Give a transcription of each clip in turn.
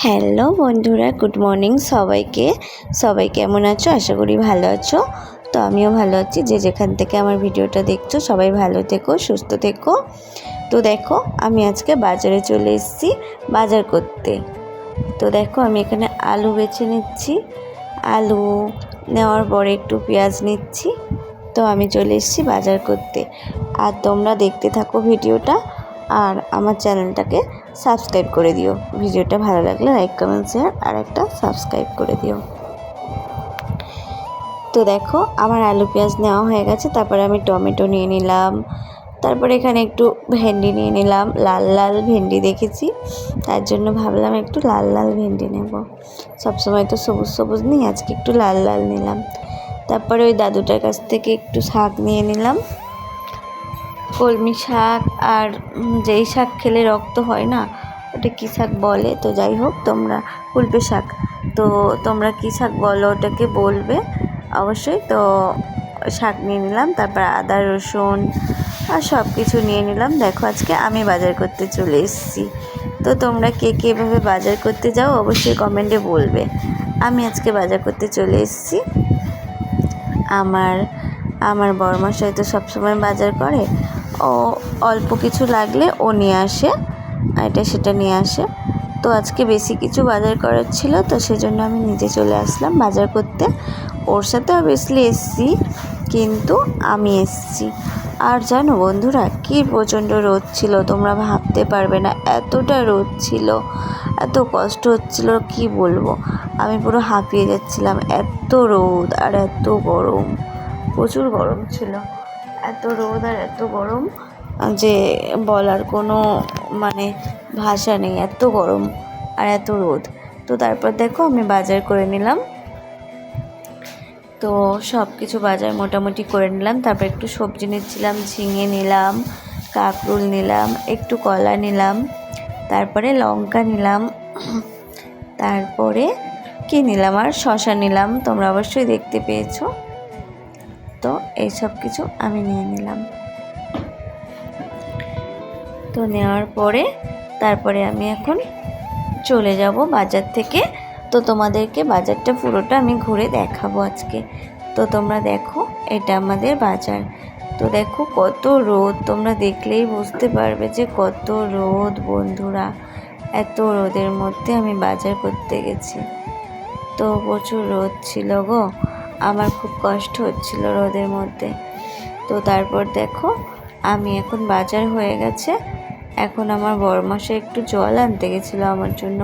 Hello বন্ধুরা, good morning সবাইকে। সবাই কেমন আছো? আশা করি ভালো আছো। তো আমিও ভালো আছি। যে যেখান থেকে আমার ভিডিওটা দেখছো সবাই ভালো থেকো, সুস্থ থেকো। তো দেখো, আমি আজকে বাজারে চলে এসেছি বাজার করতে। তো দেখো, আমি এখানে আলু বেছে নিচ্ছি। আলু নেওয়ার পরে একটু পেঁয়াজ নিচ্ছি। তো আমি চলে এসেছি বাজার করতে। আর তোমরা দেখতে থাকো ভিডিওটা, আর আমার চ্যানেলটাকে সাবস্ক্রাইব করে দিও। ভিডিওটা ভালো লাগলে লাইক, কমেন্ট, শেয়ার আর একটা সাবস্ক্রাইব করে দিও। তো দেখো, আমার আলু পেঁয়াজ নেওয়া হয়ে গেছে। তারপরে আমি টমেটো নিয়ে নিলাম। তারপরে এখানে একটু ভেন্ডি নিয়ে নিলাম। লাল লাল ভেন্ডি দেখেছি, তার জন্য ভাবলাম একটু লাল লাল ভেন্ডি নেব। সবসময় তো সবুজ সবুজ নিই, আজকে একটু লাল লাল নিলাম। তারপরে ওই দাদুটার কাছ থেকে একটু শাক নিয়ে নিলাম, কলমি শাক। আর যেই শাক খেলে রক্ত হয় না, ওটা কী শাক বলে, তো যাই হোক, তোমরা কুলপে শাক, তো তোমরা কী শাক বলো ওটাকে বলবে অবশ্যই। তো শাক নিয়ে নিলাম। তারপর আদা রসুন আর সব কিছু নিয়ে নিলাম। দেখো, আজকে আমি বাজার করতে চলে এসেছি। তো তোমরা কে কে এভাবে বাজার করতে যাও অবশ্যই কমেন্টে বলবে। আমি আজকে বাজার করতে চলে এসেছি। আমার বড়মশাই তো সবসময় বাজার করে। ও অল্প কিছু লাগলে ও নিয়ে আসে, এটা সেটা নিয়ে আসে। তো আজকে বেশি কিছু বাজার করার ছিল, তো সেজন্য আমি নিজে চলে আসলাম বাজার করতে। ওর সাথে অবভিয়াসলি এসছি, কিন্তু আমি এসছি। আর জানো বন্ধুরা, কী প্রচণ্ড রোদ ছিল, তোমরা ভাবতে পারবে না এতটা রোদ ছিল, এত কষ্ট হচ্ছিল, কি বলবো। আমি পুরো হাঁপিয়ে যাচ্ছিলাম, এত রোদ আর এত গরম, প্রচুর গরম ছিল। এত রোদ আর এত গরম যে বলার কোনো ভাষা নেই, এত গরম আর এত রোদ। তো তারপর দেখো, আমি বাজার করে নিলাম। তো সব কিছু বাজার মোটামুটি করে নিলাম। তারপর একটু সবজি নিচ্ছিলাম, ঝিঙে নিলাম, কাঁকরোল নিলাম, একটু কলা নিলাম, তারপরে লঙ্কা নিলাম, তারপরে কী নিলাম, আর শসা নিলাম, তোমরা অবশ্যই দেখতে পেয়েছো। তো এই সব কিছু আমি নিয়ে নিলাম। তো নেওয়ার পরে তারপরে আমি এখন চলে যাব বাজার থেকে। তো তোমাদেরকে বাজারটা পুরোটা আমি ঘুরে দেখাবো আজকে। তো তোমরা দেখো, এটা আমাদের বাজার। তো দেখো কত রোদ, তোমরা দেখলেই বুঝতে পারবে যে কত রোদ বন্ধুরা। এত রোদের মধ্যে আমি বাজার করতে গেছি, তো প্রচুর রোদ ছিল গো, আমার খুব কষ্ট হচ্ছিল রোদের মধ্যে। তো তারপর দেখো, আমি এখন বাজার হয়ে গেছে। এখন আমার বড়মশাই একটু জল আনতে গেছিলো আমার জন্য।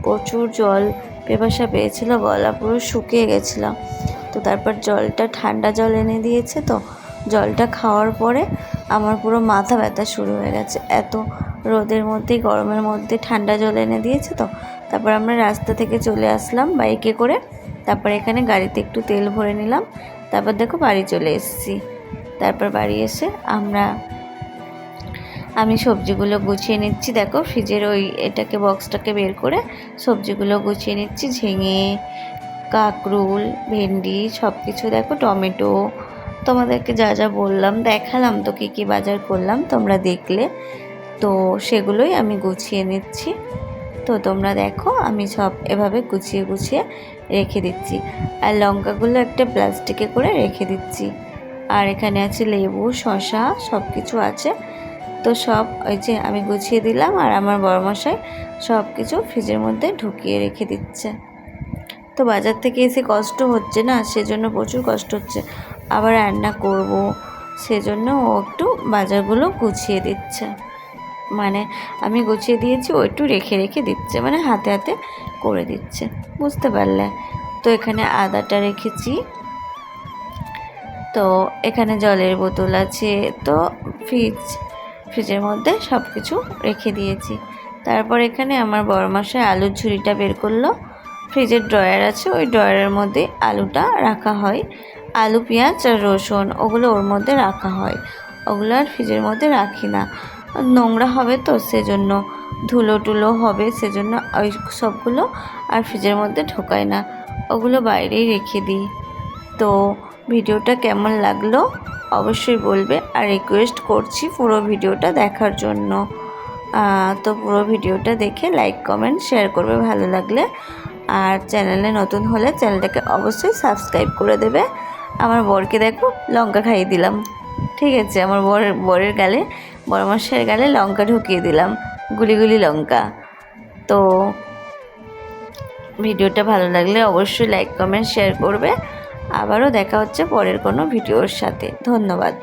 প্রচুর জল পিপাসা পেয়েছিল, গলা পুরো শুকিয়ে গেছিলো। তো তারপর জলটা, ঠান্ডা জল এনে দিয়েছে। তো জলটা খাওয়ার পরে আমার পুরো মাথা ব্যথা শুরু হয়ে গেছে, এত রোদের মধ্যেই, গরমের মধ্যে ঠান্ডা জল এনে দিয়েছে। তো তারপর আমরা রাস্তা থেকে চলে আসলাম বাইকে করে। তারপর এখানে গাড়িতে একটু তেল ভরে নিলাম। তারপর দেখো বাড়ি চলে এসেছি। তারপর বাড়ি এসে আমি সবজিগুলো গুছিয়ে নিচ্ছি। দেখো, ফ্রিজের ওই এটাকে, বক্সটাকে বের করে সবজিগুলো গুছিয়ে নিচ্ছি। ঝিঙে, কাঁকরোল, ভেন্ডি সব কিছু, দেখো টমেটো, তোমাদেরকে যা যা বললাম দেখালাম। তো কী কী বাজার করলাম তোমরা দেখলে, তো সেগুলোই আমি গুছিয়ে নিচ্ছি। তো তোমরা দেখো, আমি সব এভাবে গুছিয়ে গুছিয়ে রেখে দিচ্ছি। আর লঙ্কাগুলো একটা প্লাস্টিকে করে রেখে দিচ্ছি। আর এখানে আছে লেবু, শসা, সব কিছু আছে। তো সব ওই যে আমি গুছিয়ে দিলাম, আর আমার বড়মশাই সব কিছু ফ্রিজের মধ্যে ঢুকিয়ে রেখে দিচ্ছে। তো বাজার থেকে এসে কষ্ট হচ্ছে না, সেজন্য প্রচুর কষ্ট হচ্ছে, আবার রান্না করব, সেজন্য ও একটু বাজারগুলো গুছিয়ে দিচ্ছে। আমি গুছিয়ে দিয়েছি, ও একটু রেখে রেখে দিচ্ছে, হাতে হাতে করে দিচ্ছে, বুঝতে পারলে। তো এখানে আদাটা রেখেছি। তো এখানে জলের বোতল আছে। তো ফ্রিজের মধ্যে সব কিছু রেখে দিয়েছি। তারপর এখানে আমার বড়মশাই আলুর ঝুড়িটা বের করলো। ফ্রিজের ড্রয়ার আছে, ওই ড্রয়ারের মধ্যে আলুটা রাখা হয়। আলু, পেঁয়াজ আর রসুন ওগুলো ওর মধ্যে রাখা হয়। ওগুলো আর ফ্রিজের মধ্যে রাখি না, নোংরা হবে তো, সেজন্য ধুলো টুলো হবে, সেজন্য ওই সবগুলো আর ফ্রিজের মধ্যে ঢোকাই না, ওগুলো বাইরেই রেখে দিই। তো ভিডিওটা কেমন লাগলো অবশ্যই বলবে, আর রিকোয়েস্ট করছি পুরো ভিডিওটা দেখার জন্য। তো পুরো ভিডিওটা দেখে লাইক কমেন্ট শেয়ার করবে ভালো লাগলে। আর চ্যানেলে নতুন হলে চ্যানেলটাকে অবশ্যই সাবস্ক্রাইব করে দেবে। আমার বরকে দেখো লঙ্কা খাইয়ে দিলাম, ঠিক আছে, আমার বরের গালে, বড় মশাইয়ের গালে লঙ্কা ঢুকিয়ে দিলাম, গুলি গুলি লঙ্কা। তো ভিডিওটা ভালো লাগলে অবশ্যই লাইক কমেন্ট শেয়ার করবে। আবারও দেখা হচ্ছে পরের কোনো ভিডিওর সাথে। ধন্যবাদ।